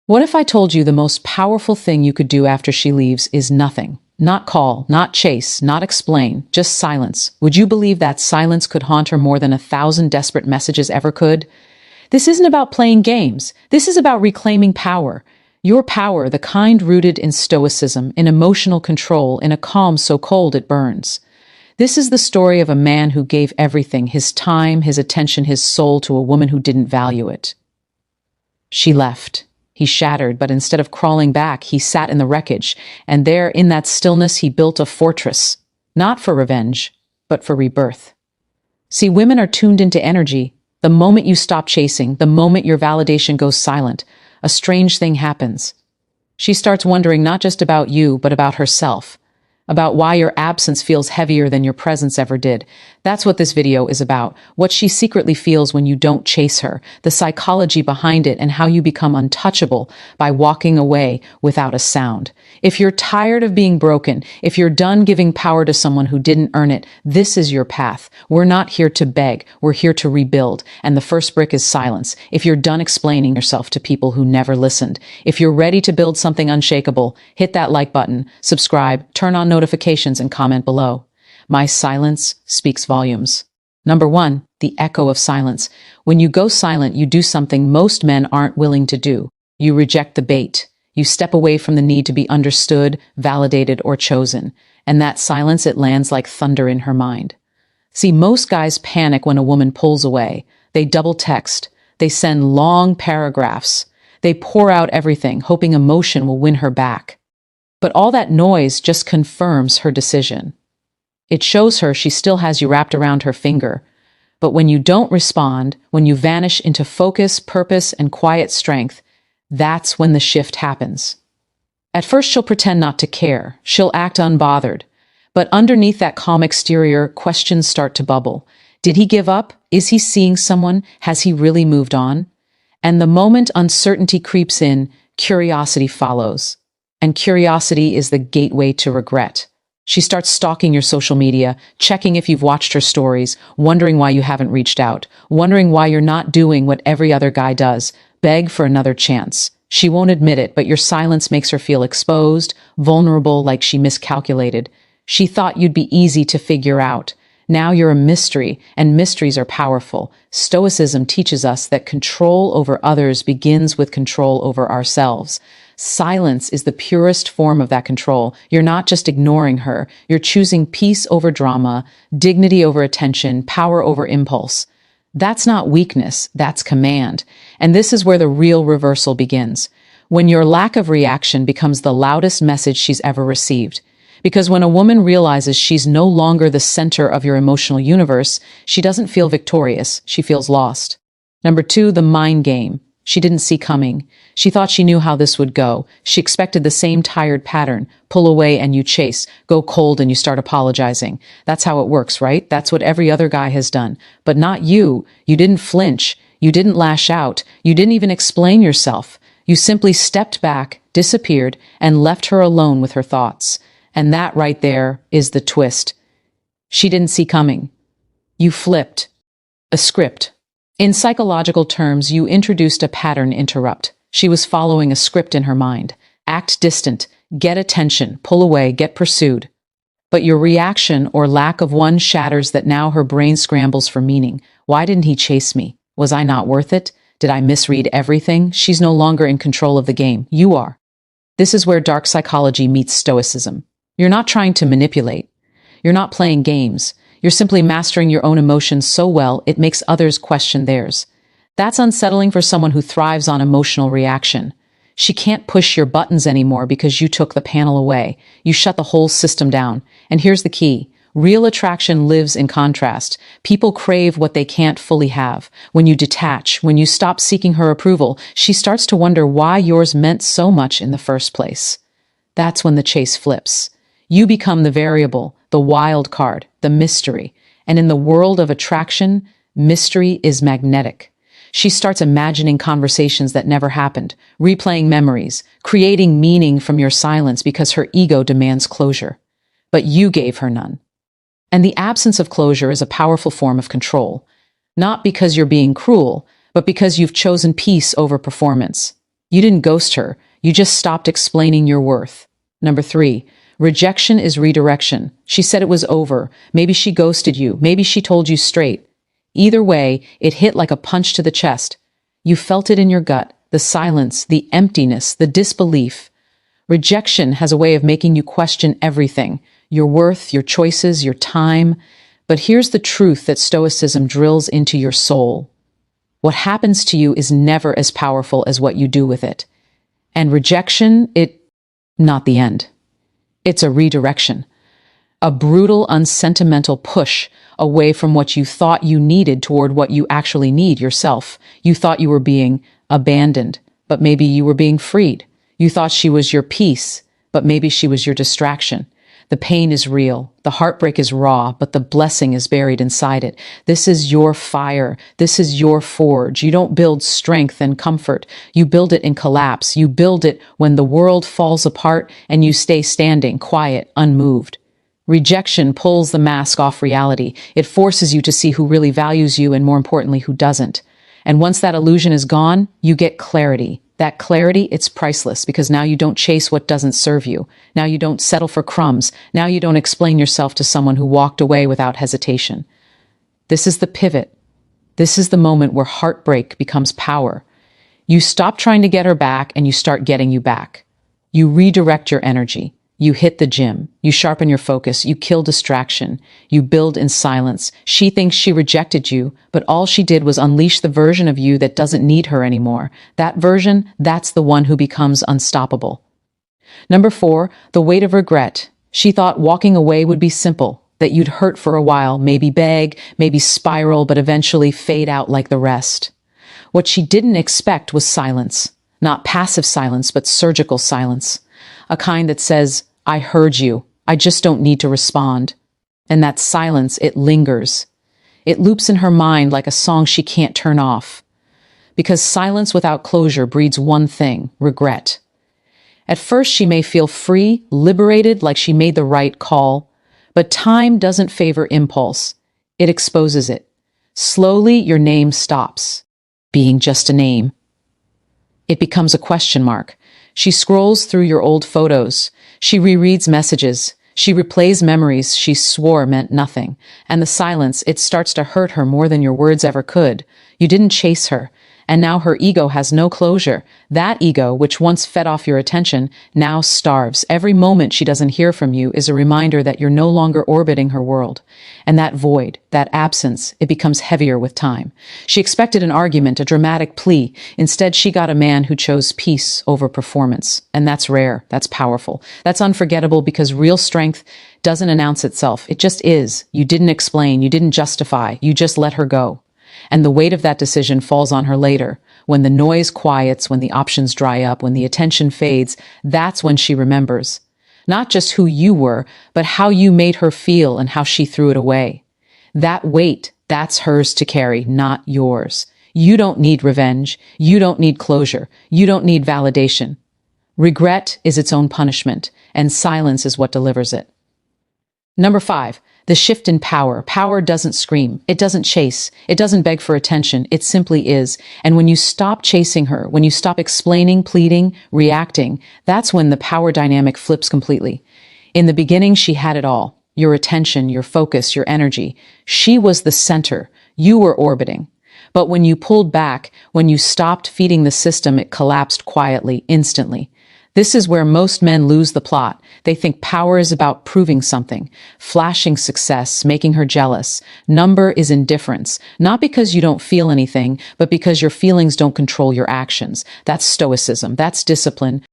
What if I told you the most powerful thing you could do after she leaves is nothing? Not call, not chase, not explain, just silence. Would you believe that silence could haunt her more than 1,000 desperate messages ever could? This isn't about playing games. This is about reclaiming power. Your power, the kind rooted in stoicism, in emotional control, in a calm so cold it burns. This is the story of a man who gave everything, his time, his attention, his soul, to a woman who didn't value it. She left. He shattered, but instead of crawling back, he sat in the wreckage, and there, in that stillness, he built a fortress, not for revenge, but for rebirth. See, women are tuned into energy. The moment you stop chasing, the moment your validation goes silent, a strange thing happens. She starts wondering not just about you, but about herself, about why your absence feels heavier than your presence ever did. That's what this video is about, what she secretly feels when you don't chase her, the psychology behind it, and how you become untouchable by walking away without a sound. If you're tired of being broken, if you're done giving power to someone who didn't earn it, this is your path. We're not here to beg, we're here to rebuild, and the first brick is silence. If you're done explaining yourself to people who never listened, if you're ready to build something unshakable, hit that like button, subscribe, turn on notifications, and comment below. My silence speaks volumes. Number 1, the echo of silence. When you go silent, you do something most men aren't willing to do. You reject the bait. You step away from the need to be understood, validated, or chosen. And that silence, it lands like thunder in her mind. See, most guys panic when a woman pulls away. They double text. They send long paragraphs. They pour out everything, hoping emotion will win her back. But all that noise just confirms her decision. It shows her she still has you wrapped around her finger. But when you don't respond, when you vanish into focus, purpose, and quiet strength, that's when the shift happens. At first, she'll pretend not to care. She'll act unbothered. But underneath that calm exterior, questions start to bubble. Did he give up? Is he seeing someone? Has he really moved on? And the moment uncertainty creeps in, curiosity follows. And curiosity is the gateway to regret. She starts stalking your social media, checking if you've watched her stories, wondering why you haven't reached out, wondering why you're not doing what every other guy does, beg for another chance. She won't admit it, but your silence makes her feel exposed, vulnerable, like she miscalculated. She thought you'd be easy to figure out. Now you're a mystery, and mysteries are powerful. Stoicism teaches us that control over others begins with control over ourselves. Silence is the purest form of that control. You're not just ignoring her. You're choosing peace over drama, dignity over attention, power over impulse. That's not weakness, that's command. And this is where the real reversal begins. When your lack of reaction becomes the loudest message she's ever received. Because when a woman realizes she's no longer the center of your emotional universe, she doesn't feel victorious, she feels lost. Number 2, the mind game. She didn't see coming. She thought she knew how this would go. She expected the same tired pattern. Pull away and you chase. Go cold and you start apologizing. That's how it works, right? That's what every other guy has done. But not you. You didn't flinch. You didn't lash out. You didn't even explain yourself. You simply stepped back, disappeared, and left her alone with her thoughts. And that right there is the twist. She didn't see coming. You flipped a script. In psychological terms, you introduced a pattern interrupt. She was following a script in her mind. Act distant, get attention, pull away, get pursued. But your reaction or lack of one shatters that. Now her brain scrambles for meaning. Why didn't he chase me? Was I not worth it? Did I misread everything? She's no longer in control of the game. You are. This is where dark psychology meets stoicism. You're not trying to manipulate. You're not playing games. You're simply mastering your own emotions so well it makes others question theirs. That's unsettling for someone who thrives on emotional reaction. She can't push your buttons anymore because you took the panel away. You shut the whole system down. And here's the key. Real attraction lives in contrast. People crave what they can't fully have. When you detach, when you stop seeking her approval, she starts to wonder why yours meant so much in the first place. That's when the chase flips. You become the variable, the wild card, the mystery. And in the world of attraction, mystery is magnetic. She starts imagining conversations that never happened, replaying memories, creating meaning from your silence because her ego demands closure. But you gave her none. And the absence of closure is a powerful form of control, not because you're being cruel, but because you've chosen peace over performance. You didn't ghost her. You just stopped explaining your worth. Number 3, rejection is redirection. She said it was over. Maybe she ghosted you. Maybe she told you straight. Either way, it hit like a punch to the chest. You felt it in your gut, the silence, the emptiness, the disbelief. Rejection has a way of making you question everything, your worth, your choices, your time. But here's the truth that Stoicism drills into your soul. What happens to you is never as powerful as what you do with it. And rejection, not the end. It's a redirection. A brutal, unsentimental push away from what you thought you needed toward what you actually need yourself. You thought you were being abandoned, but maybe you were being freed. You thought she was your peace, but maybe she was your distraction. The pain is real, the heartbreak is raw, but the blessing is buried inside it. This is your fire. This is your forge. You don't build strength and comfort. You build it in collapse. You build it when the world falls apart and you stay standing, quiet, unmoved. Rejection pulls the mask off reality. It forces you to see who really values you and, more importantly, who doesn't. And once that illusion is gone, you get clarity. That clarity, it's priceless because now you don't chase what doesn't serve you. Now you don't settle for crumbs. Now you don't explain yourself to someone who walked away without hesitation. This is the pivot. This is the moment where heartbreak becomes power. You stop trying to get her back and you start getting you back. You redirect your energy. You hit the gym. You sharpen your focus. You kill distraction. You build in silence. She thinks she rejected you, but all she did was unleash the version of you that doesn't need her anymore. That version, that's the one who becomes unstoppable. Number 4, the weight of regret. She thought walking away would be simple, that you'd hurt for a while, maybe beg, maybe spiral, but eventually fade out like the rest. What she didn't expect was silence. Not passive silence, but surgical silence. A kind that says, I heard you. I just don't need to respond. And that silence, it lingers. It loops in her mind like a song she can't turn off. Because silence without closure breeds one thing, regret. At first, she may feel free, liberated, like she made the right call. But time doesn't favor impulse. It exposes it. Slowly, your name stops being just a name. It becomes a question mark. She scrolls through your old photos. She rereads messages. She replays memories she swore meant nothing. And the silence, it starts to hurt her more than your words ever could. You didn't chase her. And now her ego has no closure. That ego, which once fed off your attention, now starves. Every moment she doesn't hear from you is a reminder that you're no longer orbiting her world. And that void, that absence, it becomes heavier with time. She expected an argument, a dramatic plea. Instead, she got a man who chose peace over performance. And that's rare. That's powerful. That's unforgettable because real strength doesn't announce itself. It just is. You didn't explain. You didn't justify. You just let her go. And the weight of that decision falls on her later. When the noise quiets, when the options dry up, when the attention fades, that's when she remembers. Not just who you were, but how you made her feel and how she threw it away. That weight, that's hers to carry, not yours. You don't need revenge. You don't need closure. You don't need validation. Regret is its own punishment, and silence is what delivers it. Number 5. The shift in power. Power doesn't scream. It doesn't chase. It doesn't beg for attention. It simply is. And when you stop chasing her, when you stop explaining, pleading, reacting, that's when the power dynamic flips completely. In the beginning, she had it all. Your attention, your focus, your energy. She was the center. You were orbiting. But when you pulled back, when you stopped feeding the system, it collapsed quietly, instantly. This is where most men lose the plot. They think power is about proving something, flashing success, making her jealous. Number is indifference, not because you don't feel anything, but because your feelings don't control your actions. That's stoicism, that's discipline,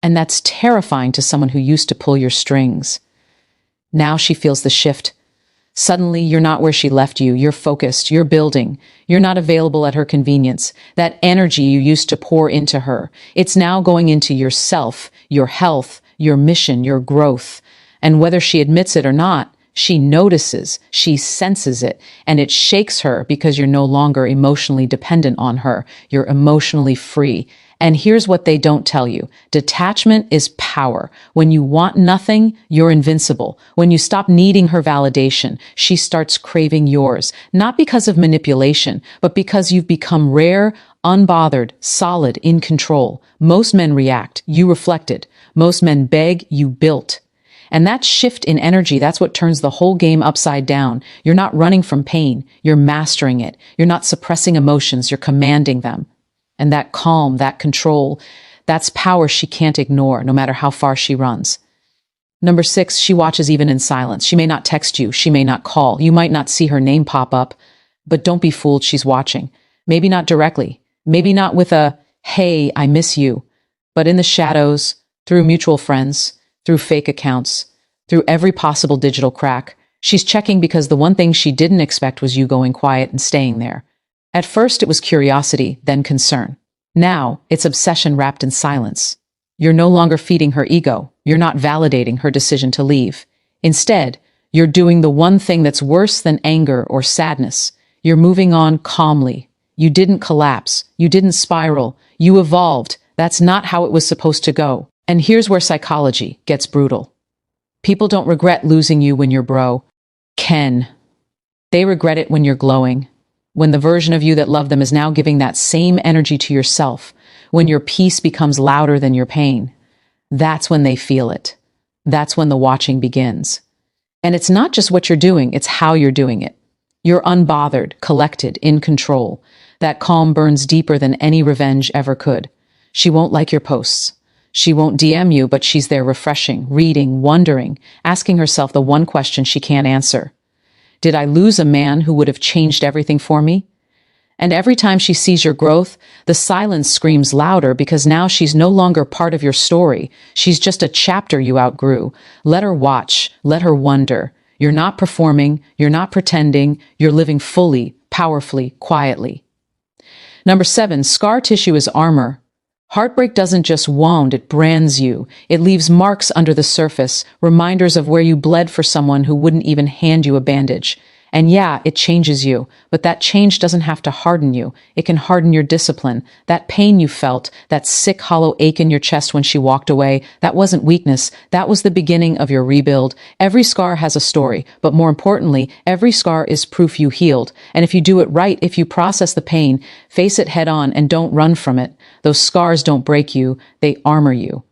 and that's terrifying to someone who used to pull your strings. Now she feels the shift. Suddenly, you're not where she left you. You're focused. You're building. You're not available at her convenience. That energy you used to pour into her, it's now going into yourself, your health, your mission, your growth. And whether she admits it or not, she notices, she senses it, and it shakes her because you're no longer emotionally dependent on her. You're emotionally free. And here's what they don't tell you. Detachment is power. When you want nothing, you're invincible. When you stop needing her validation, she starts craving yours. Not because of manipulation, but because you've become rare, unbothered, solid, in control. Most men react. You reflected. Most men beg. You built. And that shift in energy, that's what turns the whole game upside down. You're not running from pain. You're mastering it. You're not suppressing emotions. You're commanding them. And that calm, that control, that's power she can't ignore, no matter how far she runs. Number 6, she watches even in silence. She may not text you. She may not call. You might not see her name pop up. But don't be fooled, she's watching. Maybe not directly. Maybe not with a, hey, I miss you. But in the shadows, through mutual friends, through fake accounts, through every possible digital crack. She's checking because the one thing she didn't expect was you going quiet and staying there. At first, it was curiosity, then concern. Now, it's obsession wrapped in silence. You're no longer feeding her ego. You're not validating her decision to leave. Instead, you're doing the one thing that's worse than anger or sadness. You're moving on calmly. You didn't collapse. You didn't spiral. You evolved. That's not how it was supposed to go. And here's where psychology gets brutal. People don't regret losing you when you're bro. Ken. They regret it when you're glowing. When the version of you that loved them is now giving that same energy to yourself. When your peace becomes louder than your pain. That's when they feel it. That's when the watching begins. And it's not just what you're doing, it's how you're doing it. You're unbothered, collected, in control. That calm burns deeper than any revenge ever could. She won't like your posts. She won't DM you, but she's there refreshing, reading, wondering, asking herself the one question she can't answer. Did I lose a man who would have changed everything for me? And every time she sees your growth, the silence screams louder because now she's no longer part of your story. She's just a chapter you outgrew. Let her watch. Let her wonder. You're not performing. You're not pretending. You're living fully, powerfully, quietly. Number 7, scar tissue is armor. Heartbreak doesn't just wound, it brands you. It leaves marks under the surface, reminders of where you bled for someone who wouldn't even hand you a bandage. And yeah, it changes you, but that change doesn't have to harden you. It can harden your discipline. That pain you felt, that sick, hollow ache in your chest when she walked away, that wasn't weakness. That was the beginning of your rebuild. Every scar has a story, but more importantly, every scar is proof you healed. And if you do it right, if you process the pain, face it head on and don't run from it, those scars don't break you, they armor you.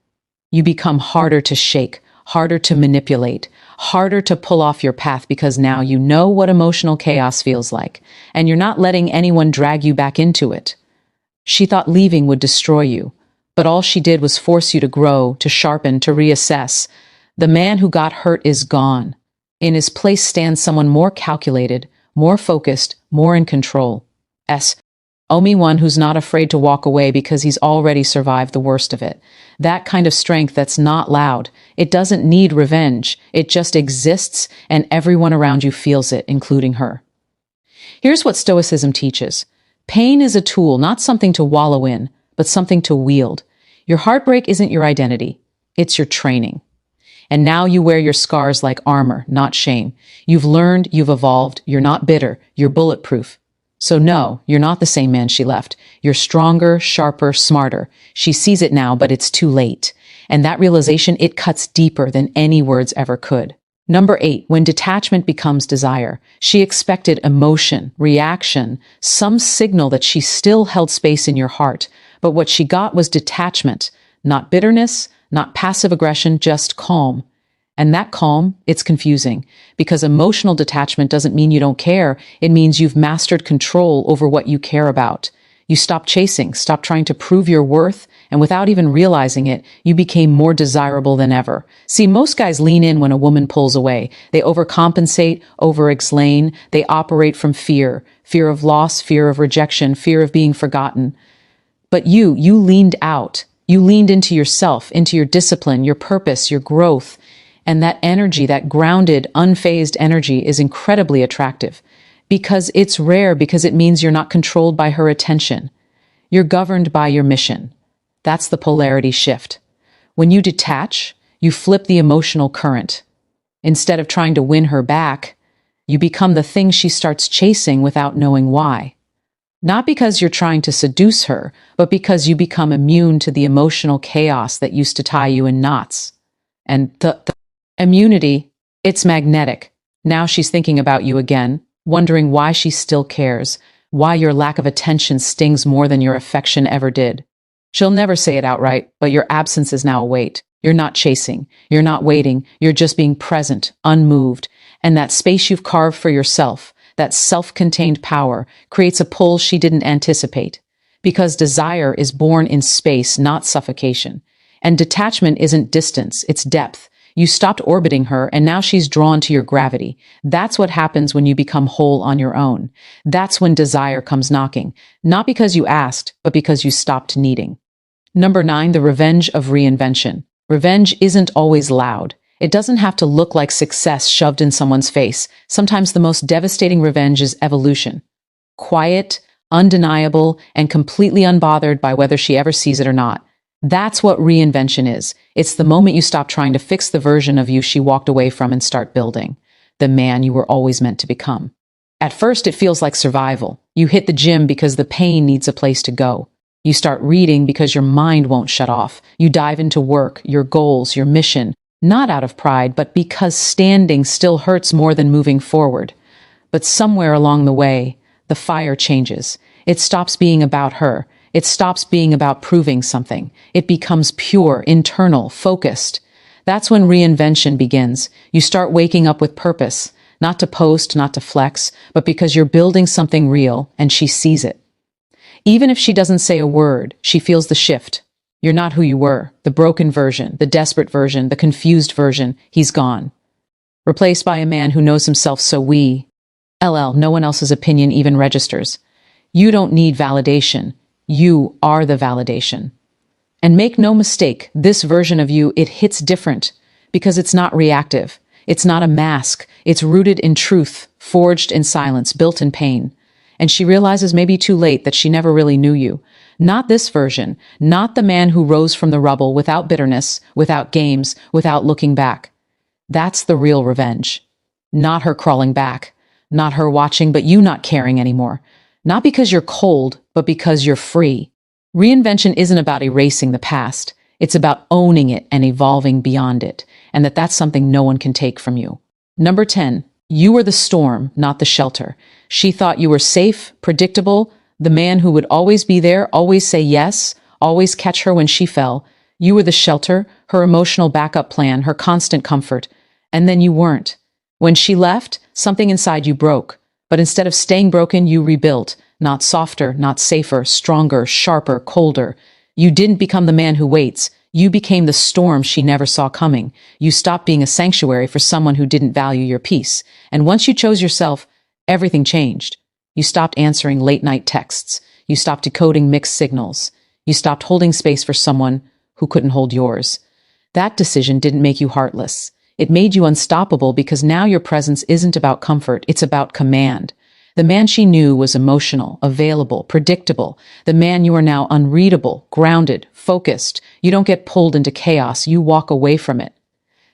You become harder to shake, harder to manipulate, harder to pull off your path because now you know what emotional chaos feels like, and you're not letting anyone drag you back into it. She thought leaving would destroy you, but all she did was force you to grow, to sharpen, to reassess. The man who got hurt is gone. In his place stands someone more calculated, more focused, more in control. Only one who's not afraid to walk away because he's already survived the worst of it. That kind of strength that's not loud. It doesn't need revenge. It just exists, and everyone around you feels it, including her. Here's what Stoicism teaches. Pain is a tool, not something to wallow in, but something to wield. Your heartbreak isn't your identity. It's your training. And now you wear your scars like armor, not shame. You've learned, you've evolved, you're not bitter, you're bulletproof. So no, you're not the same man she left. You're stronger, sharper, smarter. She sees it now, but it's too late. And that realization, it cuts deeper than any words ever could. Number 8, when detachment becomes desire. She expected emotion, reaction, some signal that she still held space in your heart. But what she got was detachment, not bitterness, not passive aggression, just calm. And that calm, it's confusing, because emotional detachment doesn't mean you don't care. It means you've mastered control over what you care about. You stopped chasing, stopped trying to prove your worth, and without even realizing it, you became more desirable than ever. See, most guys lean in when a woman pulls away. They overcompensate, over-explain. They operate from fear. Fear of loss, fear of rejection, fear of being forgotten. But you leaned out. You leaned into yourself, into your discipline, your purpose, your growth. And that energy, that grounded, unfazed energy is incredibly attractive because it's rare, because it means you're not controlled by her attention. You're governed by your mission. That's the polarity shift. When you detach, you flip the emotional current. Instead of trying to win her back, you become the thing she starts chasing without knowing why. Not because you're trying to seduce her, but because you become immune to the emotional chaos that used to tie you in knots. And the immunity, it's magnetic. Now she's thinking about you again, wondering why she still cares, why your lack of attention stings more than your affection ever did. She'll never say it outright, but your absence is now a weight. You're not chasing, you're not waiting, you're just being present, unmoved. And that space you've carved for yourself, that self-contained power, creates a pull she didn't anticipate. Because desire is born in space, not suffocation. And detachment isn't distance, it's depth. You stopped orbiting her, and now she's drawn to your gravity. That's what happens when you become whole on your own. That's when desire comes knocking. Not because you asked, but because you stopped needing. Number 9, the revenge of reinvention. Revenge isn't always loud. It doesn't have to look like success shoved in someone's face. Sometimes the most devastating revenge is evolution. Quiet, undeniable, and completely unbothered by whether she ever sees it or not. That's what reinvention is. It's the moment you stop trying to fix the version of you she walked away from and start building the man you were always meant to become. At first, it feels like survival. You hit the gym because the pain needs a place to go. You start reading because your mind won't shut off. You dive into work, your goals, your mission, not out of pride, but because standing still hurts more than moving forward. But somewhere along the way, the fire changes. It stops being about her. It stops being about proving something. It becomes pure, internal, focused. That's when reinvention begins. You start waking up with purpose, not to post, not to flex, but because you're building something real and she sees it. Even if she doesn't say a word, she feels the shift. You're not who you were, the broken version, the desperate version, the confused version. He's gone. Replaced by a man who knows himself so no one else's opinion even registers. You don't need validation. You are the validation. And make no mistake, this version of you, it hits different because it's not reactive. It's not a mask. It's rooted in truth, forged in silence, built in pain. And she realizes maybe too late that she never really knew you. Not this version, not the man who rose from the rubble without bitterness, without games, without looking back. That's the real revenge. Not her crawling back, not her watching, but you not caring anymore. Not because you're cold, but because you're free. Reinvention isn't about erasing the past. It's about owning it and evolving beyond it, and that's something no one can take from you. Number 10, you were the storm, not the shelter. She thought you were safe, predictable, the man who would always be there, always say yes, always catch her when she fell. You were the shelter, her emotional backup plan, her constant comfort. And then you weren't. When she left, something inside you broke. But instead of staying broken, you rebuilt. Not softer, not safer, stronger, sharper, colder. You didn't become the man who waits. You became the storm she never saw coming. You stopped being a sanctuary for someone who didn't value your peace. And once you chose yourself, everything changed. You stopped answering late-night texts. You stopped decoding mixed signals. You stopped holding space for someone who couldn't hold yours. That decision didn't make you heartless. It made you unstoppable because now your presence isn't about comfort, it's about command. The man she knew was emotional, available, predictable. The man you are now unreadable, grounded, focused. You don't get pulled into chaos, you walk away from it.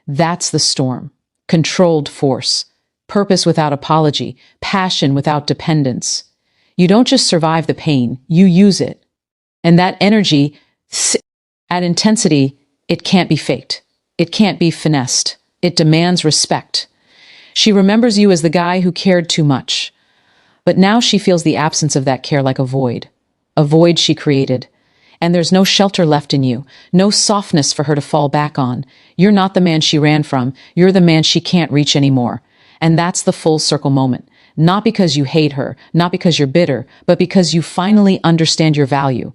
That's the storm. Controlled force. Purpose without apology. Passion without dependence. You don't just survive the pain, you use it. And that energy, at intensity, it can't be faked. It can't be finessed. It demands respect. She remembers you as the guy who cared too much. But now she feels the absence of that care like a void she created. And there's no shelter left in you, no softness for her to fall back on. You're not the man she ran from, you're the man she can't reach anymore. And that's the full circle moment. Not because you hate her, not because you're bitter, but because you finally understand your value.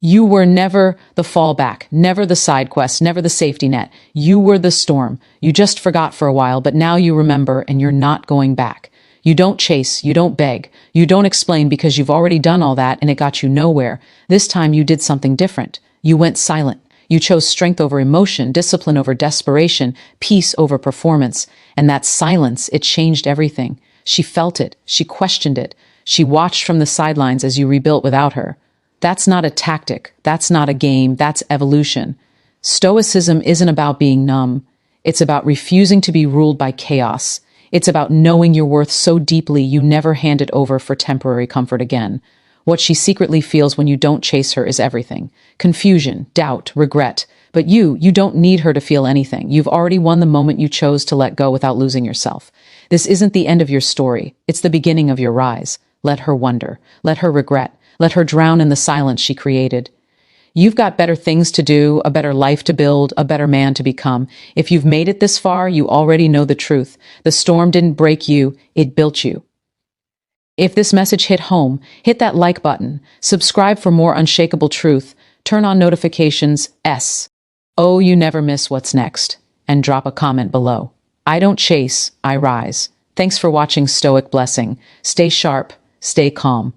You were never the fallback, never the side quest, never the safety net. You were the storm. You just forgot for a while, but now you remember and you're not going back. You don't chase, you don't beg, you don't explain because you've already done all that and it got you nowhere. This time you did something different. You went silent. You chose strength over emotion, discipline over desperation, peace over performance. And that silence, it changed everything. She felt it. She questioned it. She watched from the sidelines as you rebuilt without her. That's not a tactic. That's not a game. That's evolution. Stoicism isn't about being numb. It's about refusing to be ruled by chaos. It's about knowing your worth so deeply you never hand it over for temporary comfort again. What she secretly feels when you don't chase her is everything. Confusion, doubt, regret. But you don't need her to feel anything. You've already won the moment you chose to let go without losing yourself. This isn't the end of your story. It's the beginning of your rise. Let her wonder. Let her regret. Let her drown in the silence she created. You've got better things to do, a better life to build, a better man to become. If you've made it this far, you already know the truth. The storm didn't break you, it built you. If this message hit home, hit that like button, subscribe for more unshakable truth, turn on notifications, Oh, you never miss what's next, and drop a comment below. I don't chase, I rise. Thanks for watching Stoic Blessing. Stay sharp, stay calm.